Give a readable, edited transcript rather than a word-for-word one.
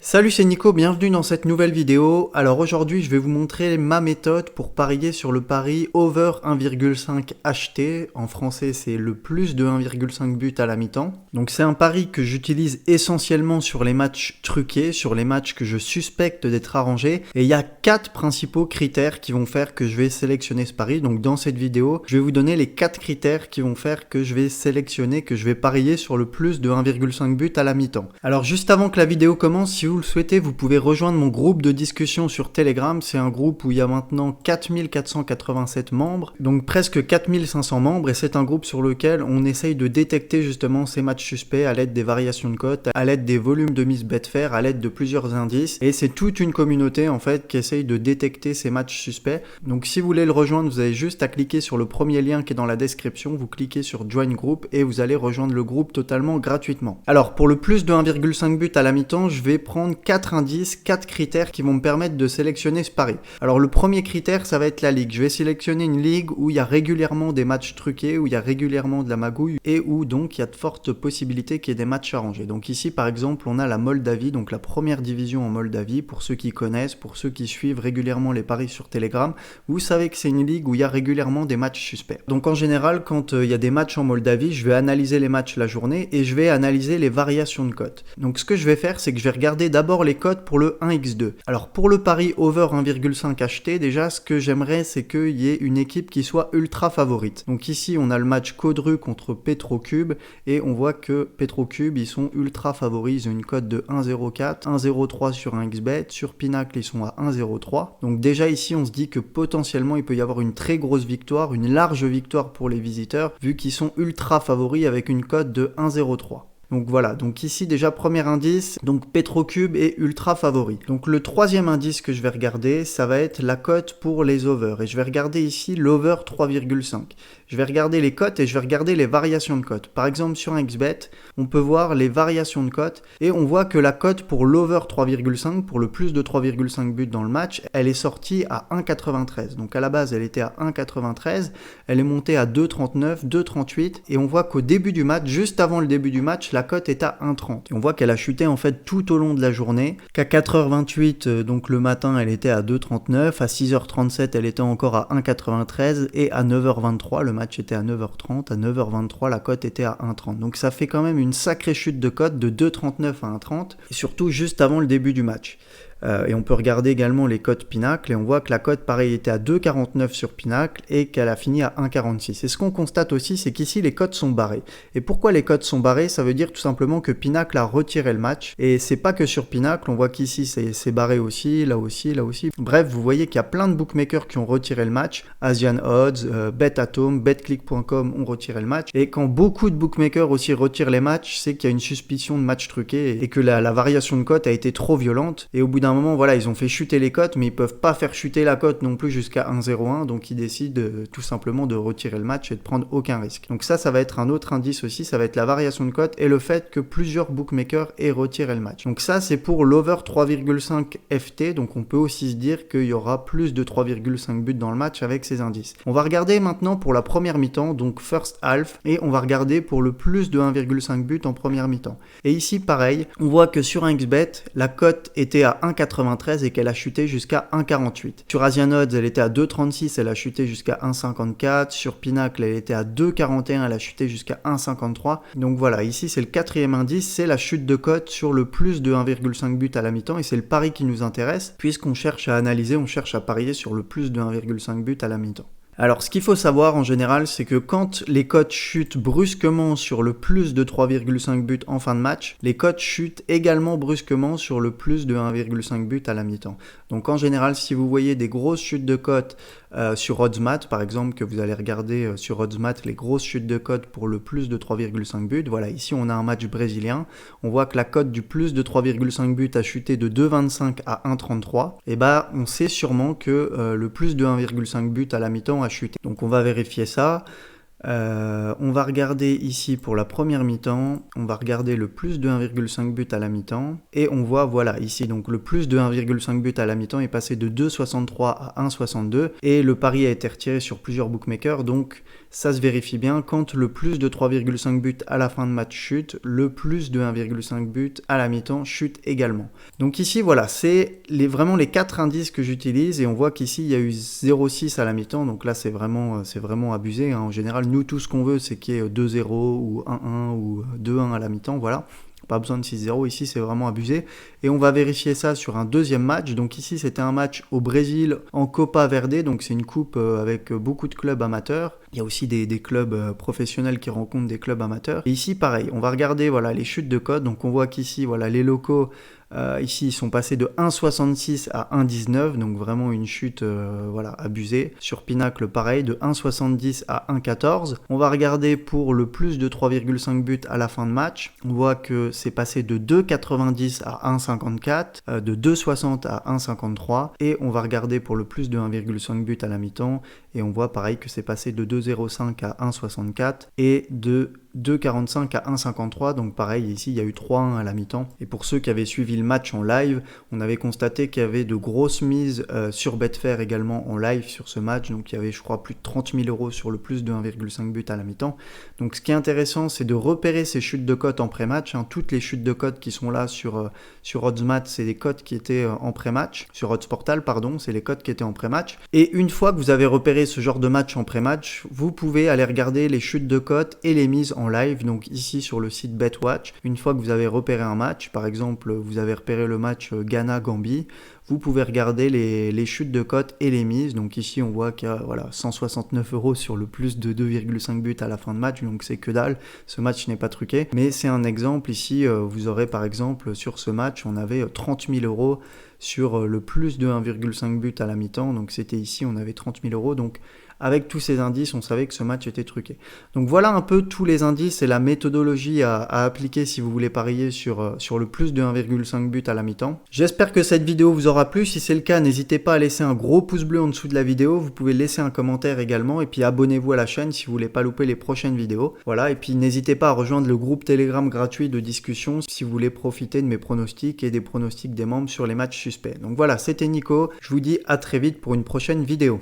Salut, c'est Nico, bienvenue dans cette nouvelle vidéo. Alors aujourd'hui je vais vous montrer ma méthode pour parier sur le pari over 1,5 HT. En français c'est le plus de 1,5 but à la mi-temps. Donc c'est un pari que j'utilise essentiellement sur les matchs truqués, sur les matchs que je suspecte d'être arrangés. Et il y a 4 principaux critères qui vont faire que je vais sélectionner ce pari. Donc dans cette vidéo je vais vous donner les 4 critères qui vont faire que je vais sélectionner, que je vais parier sur le plus de 1,5 but à la mi-temps. Alors juste avant que la vidéo commence, si vous le souhaitez, vous pouvez rejoindre mon groupe de discussion sur Telegram. C'est un groupe où il y a maintenant 4487 membres, donc presque 4500 membres, et c'est un groupe sur lequel on essaye de détecter justement ces matchs suspects à l'aide des variations de cotes, à l'aide des volumes de mise Betfair, à l'aide de plusieurs indices, et c'est toute une communauté en fait qui essaye de détecter ces matchs suspects. Donc si vous voulez le rejoindre, vous avez juste à cliquer sur le premier lien qui est dans la description, vous cliquez sur Join Group et vous allez rejoindre le groupe totalement gratuitement. Alors pour le plus de 1,5 but à la mi-temps, je vais prendre 4 indices, 4 critères qui vont me permettre de sélectionner ce pari. Alors le premier critère, ça va être la ligue. Je vais sélectionner une ligue où il y a régulièrement des matchs truqués, où il y a régulièrement de la magouille et où donc il y a de fortes possibilités qu'il y ait des matchs arrangés. Donc ici par exemple, on a la Moldavie, donc la première division en Moldavie. Pour ceux qui connaissent, pour ceux qui suivent régulièrement les paris sur Telegram, vous savez que c'est une ligue où il y a régulièrement des matchs suspects. Donc en général, quand il y a des matchs en Moldavie, je vais analyser les matchs la journée et je vais analyser les variations de cotes. Donc ce que je vais faire, c'est que je vais regarder d'abord les cotes pour le 1x2. Alors pour le pari over 1,5 HT, déjà ce que j'aimerais, c'est qu'il y ait une équipe qui soit ultra favorite. Donc ici on a le match Caudru contre Petrocube et on voit que Petrocube ils sont ultra favoris, ils ont une cote de 1,04, 1,03 sur 1xBet, sur Pinacle ils sont à 1,03. Donc déjà ici on se dit que potentiellement il peut y avoir une très grosse victoire, une large victoire pour les visiteurs vu qu'ils sont ultra favoris avec une cote de 1,03. Donc voilà, donc ici déjà premier indice, donc Petrocube est ultra favori. Donc le troisième indice que je vais regarder, ça va être la cote pour les overs. Et je vais regarder ici l'over 3,5. Je vais regarder les cotes et je vais regarder les variations de cotes. Par exemple sur un XBet, on peut voir les variations de cotes et on voit que la cote pour l'over 3,5, pour le plus de 3,5 buts dans le match, elle est sortie à 1,93. Donc à la base elle était à 1,93, elle est montée à 2,39, 2,38 et on voit qu'au début du match, juste avant le début du match, la cote est à 1,30. Et on voit qu'elle a chuté en fait tout au long de la journée, qu'à 4h28, donc le matin, elle était à 2,39, à 6h37, elle était encore à 1,93 et à 9h23, le match était à 9h30, à 9h23, la cote était à 1,30. Donc ça fait quand même une sacrée chute de cote de 2,39 à 1,30 et surtout juste avant le début du match. Et on peut regarder également les cotes Pinacle et on voit que la cote pareil était à 2,49 sur Pinacle et qu'elle a fini à 1,46. Et ce qu'on constate aussi, c'est qu'ici les cotes sont barrées. Et pourquoi les cotes sont barrées? Ça veut dire tout simplement que Pinacle a retiré le match. Et c'est pas que sur Pinacle, on voit qu'ici c'est barré aussi, là aussi, là aussi. Bref, vous voyez qu'il y a plein de bookmakers qui ont retiré le match. Asian Odds, BetAtom, BetClick.com ont retiré le match. Et quand beaucoup de bookmakers aussi retirent les matchs, c'est qu'il y a une suspicion de match truqué et que la variation de cote a été trop violente. Et au bout d'un moment, voilà, ils ont fait chuter les cotes, mais ils peuvent pas faire chuter la cote non plus jusqu'à 1,01, donc ils décident tout simplement de retirer le match et de prendre aucun risque. Donc ça va être un autre indice aussi, ça va être la variation de cote et le fait que plusieurs bookmakers aient retiré le match. Donc ça, c'est pour l'over 3,5 FT, donc on peut aussi se dire qu'il y aura plus de 3,5 buts dans le match avec ces indices. On va regarder maintenant pour la première mi-temps, donc first half, et on va regarder pour le plus de 1,5 buts en première mi-temps. Et ici, pareil, on voit que sur un XBet, la cote était à 1,93 et qu'elle a chuté jusqu'à 1,48. Sur Asian Odds, elle était à 2,36, elle a chuté jusqu'à 1,54. Sur Pinacle, elle était à 2,41, elle a chuté jusqu'à 1,53. Donc voilà, ici c'est le quatrième indice, c'est la chute de cote sur le plus de 1,5 but à la mi-temps et c'est le pari qui nous intéresse puisqu'on cherche à analyser, on cherche à parier sur le plus de 1,5 but à la mi-temps. Alors ce qu'il faut savoir en général, c'est que quand les cotes chutent brusquement sur le plus de 3,5 buts en fin de match, les cotes chutent également brusquement sur le plus de 1,5 but à la mi-temps. Donc en général, si vous voyez des grosses chutes de cotes sur OddsMat, par exemple, que vous allez regarder sur OddsMat, les grosses chutes de cotes pour le plus de 3,5 buts, voilà, ici on a un match brésilien, on voit que la cote du plus de 3,5 buts a chuté de 2,25 à 1,33, et bah on sait sûrement que le plus de 1,5 buts à la mi-temps a chuté. Donc on va vérifier ça. On va regarder ici pour la première mi-temps, on va regarder le plus de 1,5 but à la mi-temps et on voit voilà ici donc le plus de 1,5 but à la mi-temps est passé de 2,63 à 1,62 et le pari a été retiré sur plusieurs bookmakers, donc ça se vérifie bien. Quand le plus de 3,5 buts à la fin de match chute, le plus de 1,5 but à la mi-temps chute également. Donc ici, voilà, c'est vraiment les 4 indices que j'utilise et on voit qu'ici, il y a eu 0,6 à la mi-temps. Donc là, c'est vraiment abusé, hein. En général, nous, tout ce qu'on veut, c'est qu'il y ait 2-0 ou 1-1 ou 2-1 à la mi-temps, voilà. Pas besoin de 6-0, ici c'est vraiment abusé. Et on va vérifier ça sur un deuxième match. Donc ici c'était un match au Brésil en Copa Verde, donc c'est une coupe avec beaucoup de clubs amateurs. Il y a aussi des clubs professionnels qui rencontrent des clubs amateurs. Et ici pareil, on va regarder voilà, les chutes de cote. Donc on voit qu'ici voilà, les locaux, ici ils sont passés de 1,66 à 1,19, donc vraiment une chute voilà, abusée. Sur Pinacle pareil, de 1,70 à 1,14. On va regarder pour le plus de 3,5 buts à la fin de match. On voit que c'est passé de 2,90 à 1,54, de 2,60 à 1,53. Et on va regarder pour le plus de 1,5 but à la mi-temps. Et on voit pareil que c'est passé de 2,05 à 1,64 et de 2,45 à 1,53. Donc pareil, ici, il y a eu 3-1 à la mi-temps. Et pour ceux qui avaient suivi le match en live, on avait constaté qu'il y avait de grosses mises sur Betfair également en live sur ce match. Donc il y avait, je crois, plus de 30 000 € sur le plus de 1,5 but à la mi-temps. Donc ce qui est intéressant, c'est de repérer ces chutes de cote en pré-match. Hein. Toutes les chutes de cote qui sont là sur OddsMat, c'est les cotes qui étaient en pré-match. Sur OddsPortal, pardon, c'est les cotes qui étaient en pré-match. Et une fois que vous avez repéré ce genre de match en pré-match, vous pouvez aller regarder les chutes de cote et les mises en live, donc ici sur le site BetWatch. Une fois que vous avez repéré un match, par exemple vous avez repéré le match Ghana-Gambie, vous pouvez regarder les chutes de cote et les mises. Donc ici on voit qu'il y a voilà, 169 € sur le plus de 2,5 buts à la fin de match, donc c'est que dalle, ce match n'est pas truqué. Mais c'est un exemple, ici vous aurez par exemple sur ce match, on avait 30 000 € sur le plus de 1,5 but à la mi-temps, donc c'était ici, on avait 30 000 €, donc avec tous ces indices, on savait que ce match était truqué. Donc voilà un peu tous les indices et la méthodologie à appliquer si vous voulez parier sur le plus de 1,5 but à la mi-temps. J'espère que cette vidéo vous aura plu. Si c'est le cas, n'hésitez pas à laisser un gros pouce bleu en dessous de la vidéo. Vous pouvez laisser un commentaire également et puis abonnez-vous à la chaîne si vous voulez pas louper les prochaines vidéos. Voilà, et puis n'hésitez pas à rejoindre le groupe Telegram gratuit de discussion si vous voulez profiter de mes pronostics et des pronostics des membres sur les matchs suspects. Donc voilà, c'était Nico. Je vous dis à très vite pour une prochaine vidéo.